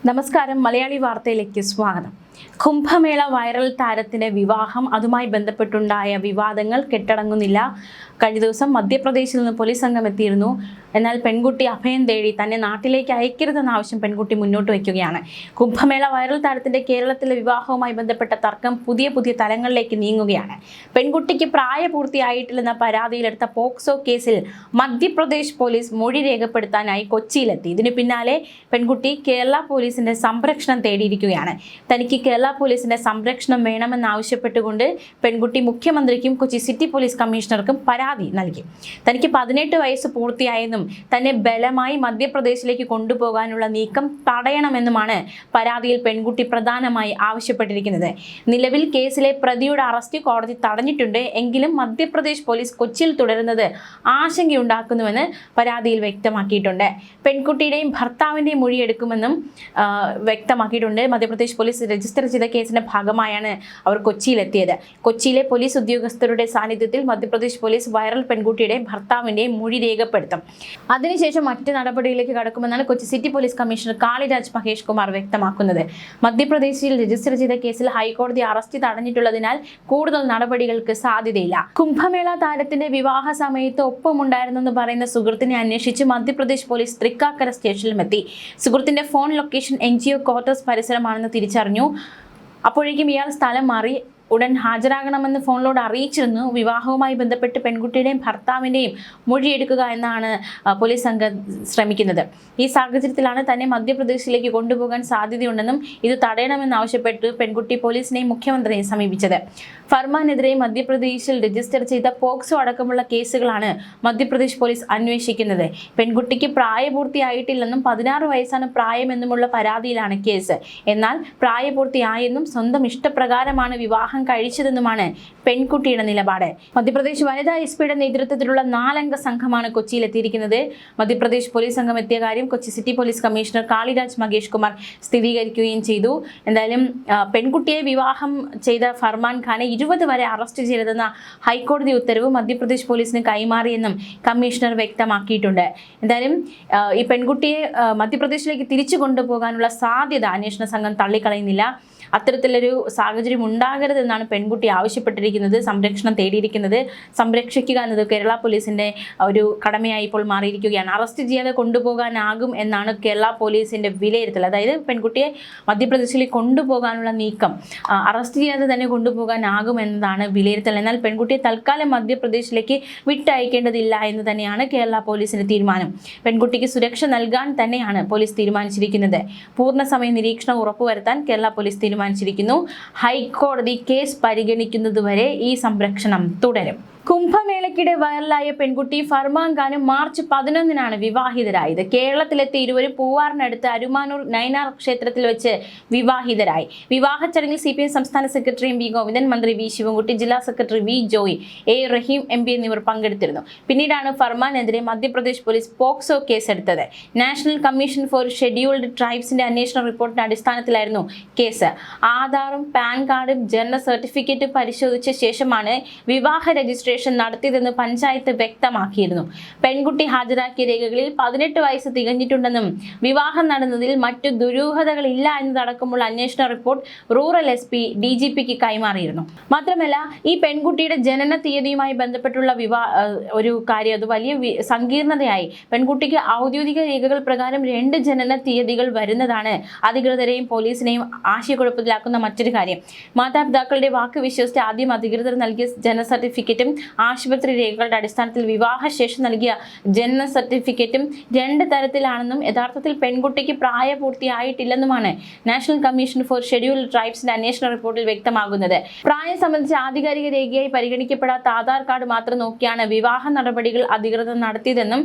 നമസ്കാരം, മലയാളി വാർത്തയിലേക്ക് സ്വാഗതം. കുംഭമേള വൈറൽ താരത്തിന്റെ വിവാഹം, അതുമായി ബന്ധപ്പെട്ടുണ്ടായ വിവാദങ്ങൾ കെട്ടടങ്ങുന്നില്ല. കഴിഞ്ഞ ദിവസം മധ്യപ്രദേശിൽ നിന്ന് പോലീസ് സംഘം എത്തിയിരുന്നു. എന്നാൽ പെൺകുട്ടി അഭയം തേടി തന്നെ നാട്ടിലേക്ക് അയക്കരുതെന്ന ആവശ്യം പെൺകുട്ടി മുന്നോട്ട് വയ്ക്കുകയാണ്. കുംഭമേള വൈറൽ താരത്തിന്റെ കേരളത്തിലെ വിവാഹവുമായി ബന്ധപ്പെട്ട തർക്കം പുതിയ തലങ്ങളിലേക്ക് നീങ്ങുകയാണ്. പെൺകുട്ടിക്ക് പ്രായപൂർത്തിയായിട്ടില്ലെന്ന പരാതിയിലെടുത്ത പോക്സോ കേസിൽ മധ്യപ്രദേശ് പോലീസ് മൊഴി രേഖപ്പെടുത്താനായി കൊച്ചിയിലെത്തി. ഇതിനു പിന്നാലെ പെൺകുട്ടി കേരള പോലീസിന്റെ സംരക്ഷണം തേടിയിരിക്കുകയാണ്. തനിക്ക് കേരള പോലീസിന്റെ സംരക്ഷണം വേണമെന്നാവശ്യപ്പെട്ടുകൊണ്ട് പെൺകുട്ടി മുഖ്യമന്ത്രിക്കും കൊച്ചി സിറ്റി പോലീസ് കമ്മീഷണർക്കും പരാതി നൽകി. തനിക്ക് 18 വയസ്സ് പൂർത്തിയായെന്നും തന്നെ ബലമായി മധ്യപ്രദേശിലേക്ക് കൊണ്ടുപോകാനുള്ള നീക്കം തടയണമെന്നുമാണ് പരാതിയിൽ പെൺകുട്ടി പ്രധാനമായി ആവശ്യപ്പെട്ടിരിക്കുന്നത്. നിലവിൽ കേസിലെ പ്രതിയുടെ അറസ്റ്റ് കോടതി തടഞ്ഞിട്ടുണ്ട്. എങ്കിലും മധ്യപ്രദേശ് പോലീസ് കൊച്ചിയിൽ തുടരുന്നത് ആശങ്കയുണ്ടാക്കുന്നുവെന്ന് പരാതിയിൽ വ്യക്തമാക്കിയിട്ടുണ്ട്. പെൺകുട്ടിയുടെയും ഭർത്താവിൻ്റെയും മൊഴിയെടുക്കുമെന്നും വ്യക്തമാക്കിയിട്ടുണ്ട്. മധ്യപ്രദേശ് പോലീസ് രജിസ്റ്റർ ചെയ്ത കേസിന്റെ ഭാഗമായാണ് അവർ കൊച്ചിയിലെത്തിയത്. കൊച്ചിയിലെ പോലീസ് ഉദ്യോഗസ്ഥരുടെ സാന്നിധ്യത്തിൽ മധ്യപ്രദേശ് പോലീസ് വൈറൽ പെൺകുട്ടിയുടെയും ഭർത്താവിന്റെയും മൊഴി രേഖപ്പെടുത്തും. അതിനുശേഷം മറ്റ് നടപടികളിലേക്ക് കടക്കുമെന്നാണ് Kochi city police commissioner Kaliraj Mahesh Kumar വ്യക്തമാക്കുന്നത്. മധ്യപ്രദേശിൽ രജിസ്റ്റർ ചെയ്ത കേസിൽ ഹൈക്കോടതി അറസ്റ്റ് തടഞ്ഞിട്ടുള്ളതിനാൽ കൂടുതൽ നടപടികൾക്ക് സാധ്യതയില്ല. കുംഭമേള താരത്തിന്റെ വിവാഹ സമയത്ത് ഒപ്പമുണ്ടായിരുന്നെന്ന് പറയുന്ന സുഹൃത്തിനെ അന്വേഷിച്ച് മധ്യപ്രദേശ് പോലീസ് തൃക്കാക്കര സ്റ്റേഷനിലുമെത്തി. സുഹൃത്തിന്റെ ഫോൺ ലൊക്കേഷൻ NGO ക്വാർട്ടേഴ്സ് പരിസരമാണെന്ന് തിരിച്ചറിഞ്ഞു. അപ്പോഴേക്കും ഇയാൾ സ്ഥലം മാറി ഉടൻ ഹാജരാകണമെന്ന് ഫോണിലൂടെ അറിയിച്ചിരുന്നു. വിവാഹവുമായി ബന്ധപ്പെട്ട് പെൺകുട്ടിയുടെയും ഭർത്താവിൻ്റെയും മൊഴിയെടുക്കുക എന്നാണ് പോലീസ് സംഘം ശ്രമിക്കുന്നത്. ഈ സാഹചര്യത്തിലാണ് തന്നെ മധ്യപ്രദേശിലേക്ക് കൊണ്ടുപോകാൻ സാധ്യതയുണ്ടെന്നും ഇത് തടയണമെന്നാവശ്യപ്പെട്ട് പെൺകുട്ടി പോലീസിനെയും മുഖ്യമന്ത്രിയെയും സമീപിച്ചത്. ഫർമാനെതിരെ മധ്യപ്രദേശിൽ രജിസ്റ്റർ ചെയ്ത പോക്സോ അടക്കമുള്ള കേസുകളാണ് മധ്യപ്രദേശ് പോലീസ് അന്വേഷിക്കുന്നത്. പെൺകുട്ടിക്ക് പ്രായപൂർത്തിയായിട്ടില്ലെന്നും 16 വയസ്സാണ് പ്രായമെന്നുമുള്ള പരാതിയിലാണ് കേസ്. എന്നാൽ പ്രായപൂർത്തിയായെന്നും സ്വന്തം ഇഷ്ടപ്രകാരമാണ് വിവാഹം കഴിച്ചതെന്നുമാണ് പെൺകുട്ടിയുടെ നിലപാട്. മധ്യപ്രദേശ് വനിതാ SP-യുടെ നേതൃത്വത്തിലുള്ള 4 അംഗ സംഘമാണ് കൊച്ചിയിലെത്തിയിരിക്കുന്നത്. മധ്യപ്രദേശ് പോലീസ് സംഘം എത്തിയ കാര്യം Kochi city police commissioner Kaliraj Mahesh Kumar സ്ഥിരീകരിക്കുകയും ചെയ്തു. എന്തായാലും പെൺകുട്ടിയെ വിവാഹം ചെയ്ത ഫർമാൻ ഖാനെ 20 വരെ അറസ്റ്റ് ചെയ്തതെന്ന ഹൈക്കോടതി ഉത്തരവ് മധ്യപ്രദേശ് പോലീസിന് കൈമാറിയെന്നും കമ്മീഷണർ വ്യക്തമാക്കിയിട്ടുണ്ട്. എന്തായാലും ഈ പെൺകുട്ടിയെ മധ്യപ്രദേശിലേക്ക് തിരിച്ചു കൊണ്ടുപോകാനുള്ള സാധ്യത അന്വേഷണ സംഘം തള്ളിക്കളയുന്നില്ല. അത്തരത്തിലൊരു സാഹചര്യം ഉണ്ടാകരുതെന്നാണ് പെൺകുട്ടി ആവശ്യപ്പെട്ടിരിക്കുന്നത്, സംരക്ഷണം തേടിയിരിക്കുന്നത്. സംരക്ഷിക്കുക എന്നത് കേരള പോലീസിന്റെ ഒരു കടമയായി ഇപ്പോൾ മാറിയിരിക്കുകയാണ്. അറസ്റ്റ് ചെയ്യാതെ കൊണ്ടുപോകാനാകും എന്നാണ് കേരള പോലീസിന്റെ വിലയിരുത്തൽ. അതായത് പെൺകുട്ടിയെ മധ്യപ്രദേശിലേക്ക് കൊണ്ടുപോകാനുള്ള നീക്കം അറസ്റ്റ് ചെയ്യാതെ തന്നെ കൊണ്ടുപോകാനാകും എന്നതാണ് വിലയിരുത്തൽ. എന്നാൽ പെൺകുട്ടിയെ തൽക്കാലം മധ്യപ്രദേശിലേക്ക് വിട്ടയക്കേണ്ടതില്ല എന്ന് തന്നെയാണ് കേരള പോലീസിന്റെ തീരുമാനം. പെൺകുട്ടിക്ക് സുരക്ഷ നൽകാൻ തന്നെയാണ് പോലീസ് തീരുമാനിച്ചിരിക്കുന്നത്. പൂർണ്ണസമയ നിരീക്ഷണം ഉറപ്പുവരുത്താൻ കേരള പോലീസ് തീരുമാനിച്ചിരിക്കുന്നു. ഹൈക്കോടതി കേസ് പരിഗണിക്കുന്നതുവരെ ഈ സംരക്ഷണം തുടരും. കുംഭമേളയ്ക്കിടെ വൈറലായ പെൺകുട്ടി ഫർമാൻ ഖാനും മാർച്ച് 11-നാണ് വിവാഹിതരായത്. കേരളത്തിലെത്തിയ ഇരുവരും പൂവാറിനടുത്ത് അരുമാനൂർ നൈനാർ ക്ഷേത്രത്തിൽ വെച്ച് വിവാഹിതരായി. വിവാഹ ചടങ്ങിൽ CPM സംസ്ഥാന സെക്രട്ടറി MV ഗോവിന്ദൻ, മന്ത്രി V ശിവൻകുട്ടി, ജില്ലാ secretary V Joy, A Rahim MP എന്നിവർ പങ്കെടുത്തിരുന്നു. പിന്നീടാണ് ഫർമാനെതിരെ മധ്യപ്രദേശ് പോലീസ് പോക്സോ കേസെടുത്തത്. നാഷണൽ കമ്മീഷൻ ഫോർ ഷെഡ്യൂൾഡ് ട്രൈബ്സിന്റെ അന്വേഷണ റിപ്പോർട്ടിന്റെ അടിസ്ഥാനത്തിലായിരുന്നു കേസ്. ആധാറും പാൻ കാർഡും ജനന സർട്ടിഫിക്കറ്റും പരിശോധിച്ച ശേഷമാണ് വിവാഹ രജിസ്ട്രേഷൻ നടത്തിയതെന്ന് പഞ്ചായത്ത് വ്യക്തമാക്കിയിരുന്നു. പെൺകുട്ടി ഹാജരാക്കിയ രേഖകളിൽ 18 വയസ്സ് തികഞ്ഞിട്ടുണ്ടെന്നും വിവാഹം നടന്നതിൽ മറ്റു ദുരൂഹതകളില്ല എന്നതടക്കമുള്ള അന്വേഷണ റിപ്പോർട്ട് റൂറൽ SP DGPക്ക് കൈമാറിയിരുന്നു. മാത്രമല്ല, ഈ പെൺകുട്ടിയുടെ ജനന തീയതിയുമായി ബന്ധപ്പെട്ടുള്ള ഒരു കാര്യം അത് വലിയ സങ്കീർണതയായി. പെൺകുട്ടിക്ക് ഔദ്യോഗിക രേഖകൾ പ്രകാരം 2 ജനന തീയതികൾ വരുന്നതാണ് അധികൃതരെയും പോലീസിനെയും ആശയക്കുഴപ്പത്തിലാക്കുന്ന മറ്റൊരു കാര്യം. മാതാപിതാക്കളുടെ വാക്ക് വിശ്വസിച്ച് ആദ്യം അധികൃതർ നൽകിയ ജനന സർട്ടിഫിക്കറ്റും ആശുപത്രി രേഖകളുടെ അടിസ്ഥാനത്തിൽ വിവാഹശേഷം നൽകിയ ജനന സർട്ടിഫിക്കറ്റും 2 തരത്തിലാണെന്നും യഥാർത്ഥത്തിൽ പെൺകുട്ടിക്ക് പ്രായപൂർത്തിയായിട്ടില്ലെന്നുമാണ് നാഷണൽ കമ്മീഷൻ ഫോർ ഷെഡ്യൂൾഡ് ട്രൈബ്സിന്റെ അന്വേഷണ റിപ്പോർട്ടിൽ വ്യക്തമാകുന്നത്. പ്രായം സംബന്ധിച്ച് ആധികാരിക രേഖയായി പരിഗണിക്കപ്പെടാത്ത ആധാർ കാർഡ് മാത്രം നോക്കിയാണ് വിവാഹ നടപടികൾ അധികൃതർ നടത്തിയതെന്നും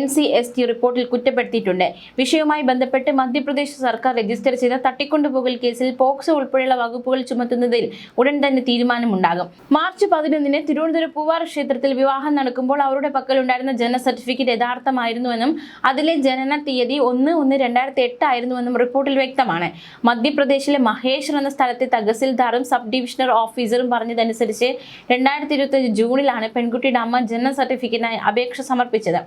NCST റിപ്പോർട്ടിൽ കുറ്റപ്പെടുത്തിയിട്ടുണ്ട്. വിഷയവുമായി ബന്ധപ്പെട്ട് മധ്യപ്രദേശ് സർക്കാർ രജിസ്റ്റർ ചെയ്ത തട്ടിക്കൊണ്ടുപോകൽ കേസിൽ പോക്സോ ഉൾപ്പെടെയുള്ള വകുപ്പുകൾ ചുമത്തുന്നതിൽ ഉടൻ തന്നെ തീരുമാനമുണ്ടാകും. മാർച്ച് 11-ന് തിരുവനന്തപുരം പൂവാർ ക്ഷേത്രത്തിൽ വിവാഹം നടക്കുമ്പോൾ അവരുടെ പക്കലുണ്ടായിരുന്ന ജനന സർട്ടിഫിക്കറ്റ് യഥാർത്ഥമായിരുന്നുവെന്നും അതിലെ ജനന തീയതി 1/1/2008 ആയിരുന്നുവെന്നും റിപ്പോർട്ടിൽ വ്യക്തമാണ്. മധ്യപ്രദേശിലെ മഹേശ്വർ എന്ന സ്ഥലത്തെ തഹസിൽദാറും സബ് ഡിവിഷണൽ ഓഫീസറും പറഞ്ഞതനുസരിച്ച് 2025 ജൂണിലാണ് പെൺകുട്ടിയുടെ അമ്മ ജനന സർട്ടിഫിക്കറ്റിനായി അപേക്ഷ സമർപ്പിച്ചത്.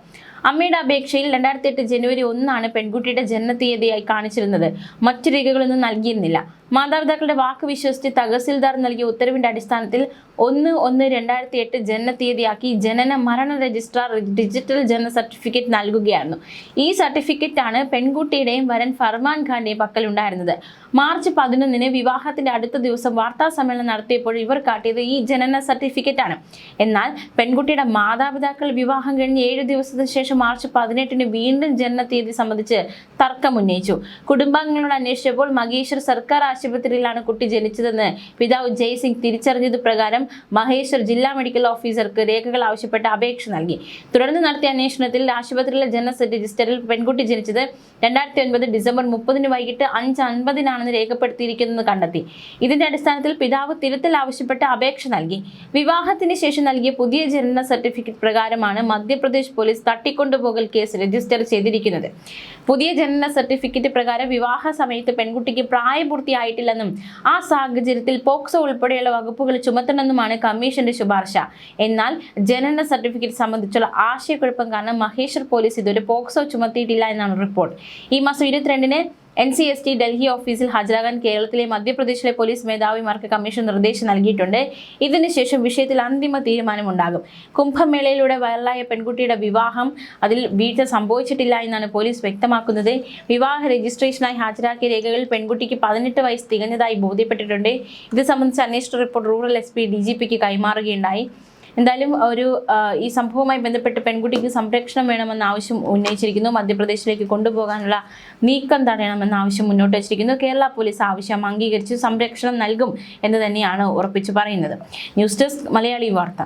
അമ്മയുടെ അപേക്ഷയിൽ 2008 ജനുവരി 1 പെൺകുട്ടിയുടെ ജനനതീയതിയായി കാണിച്ചിരുന്നത്. മറ്റു രേഖകളൊന്നും നൽകിയിരുന്നില്ല. മാതാപിതാക്കളുടെ വാക്ക് വിശ്വസിച്ച് തഹസിൽദാർ നൽകിയ ഉത്തരവിന്റെ അടിസ്ഥാനത്തിൽ 1/1/2008 ജനനതീയതിയാക്കി ജനന മരണ രജിസ്ട്രാർ ഡിജിറ്റൽ ജനന സർട്ടിഫിക്കറ്റ് നൽകുകയായിരുന്നു. ഈ സർട്ടിഫിക്കറ്റാണ് പെൺകുട്ടിയുടെയും വരൻ ഫർമാൻ ഖാന്റെയും പക്കലുണ്ടായിരുന്നത്. മാർച്ച് 11 വിവാഹത്തിന്റെ അടുത്ത ദിവസം വാർത്താ സമ്മേളനം നടത്തിയപ്പോൾ ഇവർ കാട്ടിയത് ഈ ജനന സർട്ടിഫിക്കറ്റാണ്. എന്നാൽ പെൺകുട്ടിയുടെ മാതാപിതാക്കൾ വിവാഹം കഴിഞ്ഞ് 7 ദിവസത്തിന് ശേഷം മാർച്ച് 18 വീണ്ടും ജനന തീയതി സംബന്ധിച്ച് തർക്കമുന്നയിച്ചു. കുടുംബാംഗങ്ങളോട് അന്വേഷിച്ചപ്പോൾ മഹേശ്വർ സർക്കാർ ആശുപത്രിയിലാണ് കുട്ടി ജനിച്ചതെന്ന് പിതാവ് ജയ്സിംഗ് തിരിച്ചറിഞ്ഞത് പ്രകാരം മഹേശ്വർ ജില്ലാ മെഡിക്കൽ ഓഫീസർക്ക് രേഖകൾ ആവശ്യപ്പെട്ട് അപേക്ഷ നൽകി. തുടർന്ന് നടത്തിയ അന്വേഷണത്തിൽ ആശുപത്രിയിലെ ജനന രജിസ്റ്ററിൽ പെൺകുട്ടി ജനിച്ചത് 2009 ഡിസംബർ 30 വൈകിട്ട് 5:50 രേഖപ്പെടുത്തിയിരിക്കുന്നത് കണ്ടെത്തി. ഇതിന്റെ അടിസ്ഥാനത്തിൽ പിതാവ് തിരുത്തൽ ആവശ്യപ്പെട്ട് അപേക്ഷ നൽകി. വിവാഹത്തിന് ശേഷം നൽകിയ പുതിയ ജനന സർട്ടിഫിക്കറ്റ് പ്രകാരമാണ് മധ്യപ്രദേശ് പോലീസ് തട്ടിക്കൊണ്ടുപോകൽ കേസ് രജിസ്റ്റർ ചെയ്തിരിക്കുന്നത്. പുതിയ ജനന സർട്ടിഫിക്കറ്റ് പ്രകാരം വിവാഹ സമയത്ത് പെൺകുട്ടിക്ക് പ്രായപൂർത്തിയായിട്ടില്ലെന്നും ആ സാഹചര്യത്തിൽ പോക്സോ ഉൾപ്പെടെയുള്ള വകുപ്പുകൾ ചുമത്തണമെന്നുമാണ് കമ്മീഷന്റെ ശുപാർശ. എന്നാൽ ജനന സർട്ടിഫിക്കറ്റ് സംബന്ധിച്ചുള്ള ആശയക്കുഴപ്പം കാരണം മഹേശ്വർ പോലീസ് ഇതുവരെ പോക്സോ ചുമത്തിയിട്ടില്ല എന്നാണ് റിപ്പോർട്ട്. ഈ മാസം 22 NCST ഡൽഹി ഓഫീസിൽ ഹാജരാകാൻ കേരളത്തിലെ മധ്യപ്രദേശിലെ പോലീസ് മേധാവിമാർക്ക് കമ്മീഷൻ നിർദ്ദേശം നൽകിയിട്ടുണ്ട്. ഇതിനുശേഷം വിഷയത്തിൽ അന്തിമ തീരുമാനമുണ്ടാകും. കുംഭമേളയിലൂടെ വൈറലായ പെൺകുട്ടിയുടെ വിവാഹം അതിൽ വീഴ്ച സംഭവിച്ചിട്ടില്ല എന്നാണ് പോലീസ് വ്യക്തമാക്കുന്നത്. വിവാഹ രജിസ്ട്രേഷനായി ഹാജരാക്കിയ രേഖകളിൽ പെൺകുട്ടിക്ക് 18 വയസ്സ് തികഞ്ഞതായി ബോധ്യപ്പെട്ടിട്ടുണ്ട്. ഇത് സംബന്ധിച്ച അന്വേഷണ റിപ്പോർട്ട് റൂറൽ SP DGPക്ക് കൈമാറുകയുണ്ടായി. എന്തായാലും ഈ സംഭവവുമായി ബന്ധപ്പെട്ട് പെൺകുട്ടിക്ക് സംരക്ഷണം വേണമെന്ന ആവശ്യം ഉന്നയിച്ചിരിക്കുന്നു. മധ്യപ്രദേശിലേക്ക് കൊണ്ടുപോകാനുള്ള നീക്കം തടയണമെന്ന ആവശ്യം മുന്നോട്ട് വച്ചിരിക്കുന്നു. കേരള പോലീസ് ആവശ്യം അംഗീകരിച്ച് സംരക്ഷണം നൽകും എന്ന് തന്നെയാണ് ഉറപ്പിച്ചു പറയുന്നത്. ന്യൂസ് ഡെസ്ക് മലയാളി വാർത്ത.